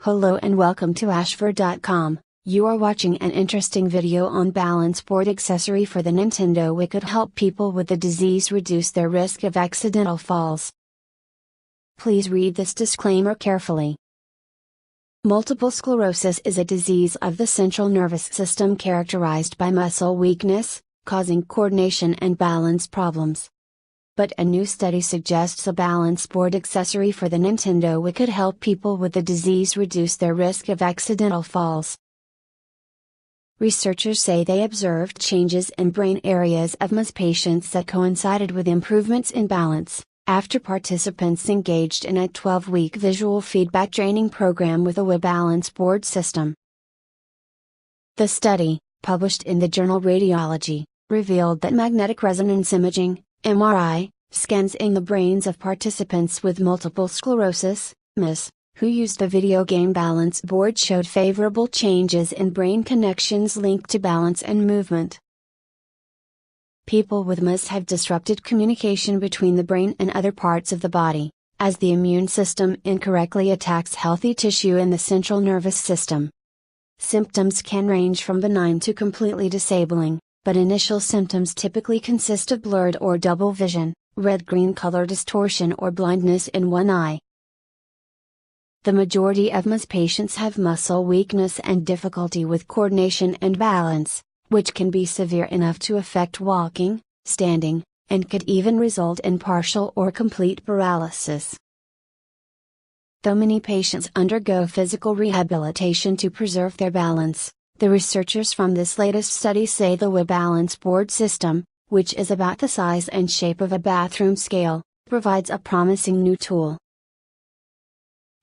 Hello and welcome to ashford.com. You are watching an interesting video on balance board accessory for the Nintendo Wii could help people with the disease reduce their risk of accidental falls. Please read this disclaimer carefully. Multiple sclerosis is a disease of the central nervous system characterized by muscle weakness, causing coordination and balance problems. But a new study suggests a balance board accessory for the Nintendo Wii could help people with the disease reduce their risk of accidental falls. Researchers say they observed changes in brain areas of MS patients that coincided with improvements in balance, after participants engaged in a 12-week visual feedback training program with a Wii balance board system. The study, published in the journal Radiology, revealed that magnetic resonance imaging (MRI) scans in the brains of participants with multiple sclerosis (MS), who used the video game balance board showed favorable changes in brain connections linked to balance and movement. People with MS have disrupted communication between the brain and other parts of the body, as the immune system incorrectly attacks healthy tissue in the central nervous system. Symptoms can range from benign to completely disabling, but initial symptoms typically consist of blurred or double vision, red-green color distortion or blindness in one eye. The majority of MS patients have muscle weakness and difficulty with coordination and balance, which can be severe enough to affect walking, standing, and could even result in partial or complete paralysis. Though many patients undergo physical rehabilitation to preserve their balance, the researchers from this latest study say the Wii balance board system, which is about the size and shape of a bathroom scale, provides a promising new tool.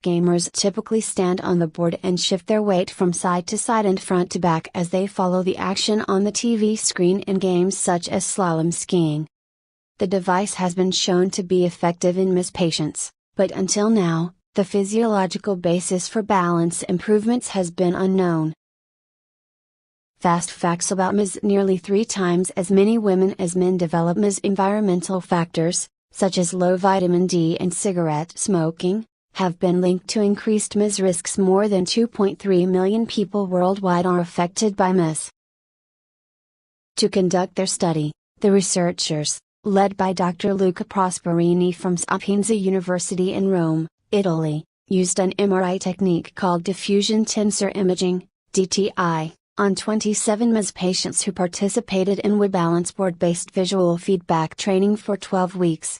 Gamers typically stand on the board and shift their weight from side to side and front to back as they follow the action on the TV screen in games such as slalom skiing. The device has been shown to be effective in MS patients, but until now, the physiological basis for balance improvements has been unknown. Fast facts about MS: nearly 3 times as many women as men develop MS. Environmental factors, such as low vitamin D and cigarette smoking, have been linked to increased MS risks. More than 2.3 million people worldwide are affected by MS. To conduct their study, the researchers, led by Dr. Luca Prosperini from Sapienza University in Rome, Italy, used an MRI technique called diffusion tensor imaging (DTI) on 27 MS patients who participated in Wii balance board-based visual feedback training for 12 weeks.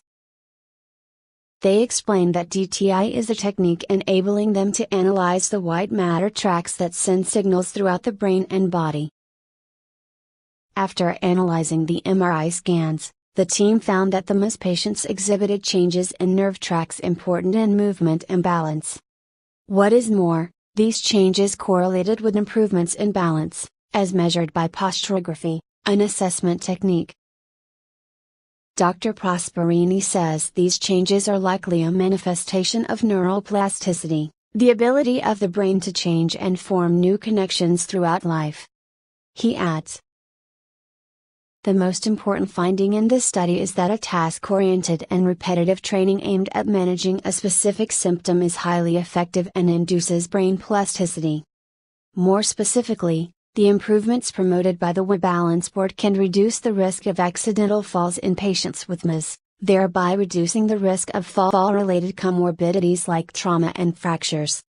They explained that DTI is a technique enabling them to analyze the white matter tracks that send signals throughout the brain and body. After analyzing the MRI scans, the team found that the MS patients exhibited changes in nerve tracks important in movement and balance. What is more, these changes correlated with improvements in balance, as measured by posturography, an assessment technique. Dr. Prosperini says these changes are likely a manifestation of neuroplasticity, the ability of the brain to change and form new connections throughout life. He adds, "The most important finding in this study is that a task-oriented and repetitive training aimed at managing a specific symptom is highly effective and induces brain plasticity. More specifically, the improvements promoted by the Wii balance board can reduce the risk of accidental falls in patients with MS, thereby reducing the risk of fall-related comorbidities like trauma and fractures."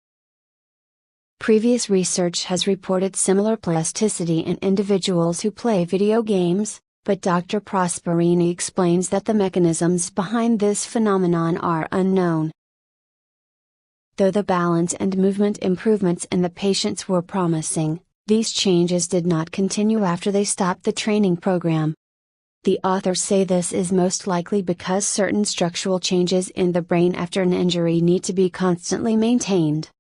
Previous research has reported similar plasticity in individuals who play video games, but Dr. Prosperini explains that the mechanisms behind this phenomenon are unknown. Though the balance and movement improvements in the patients were promising, these changes did not continue after they stopped the training program. The authors say this is most likely because certain structural changes in the brain after an injury need to be constantly maintained.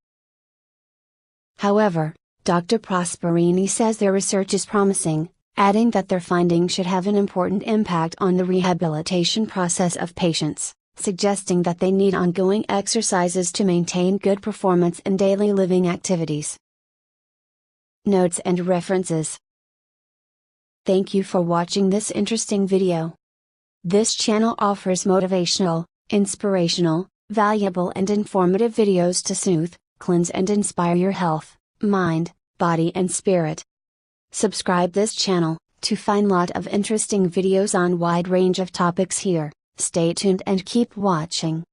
However, Dr. Prosperini says their research is promising, adding that their findings should have an important impact on the rehabilitation process of patients, suggesting that they need ongoing exercises to maintain good performance in daily living activities. Notes and references. Thank you for watching this interesting video. This channel offers motivational, inspirational, valuable and informative videos to soothe, cleanse and inspire your health, mind, body and spirit. Subscribe this channel, to find lot of interesting videos on wide range of topics here. Stay tuned and keep watching.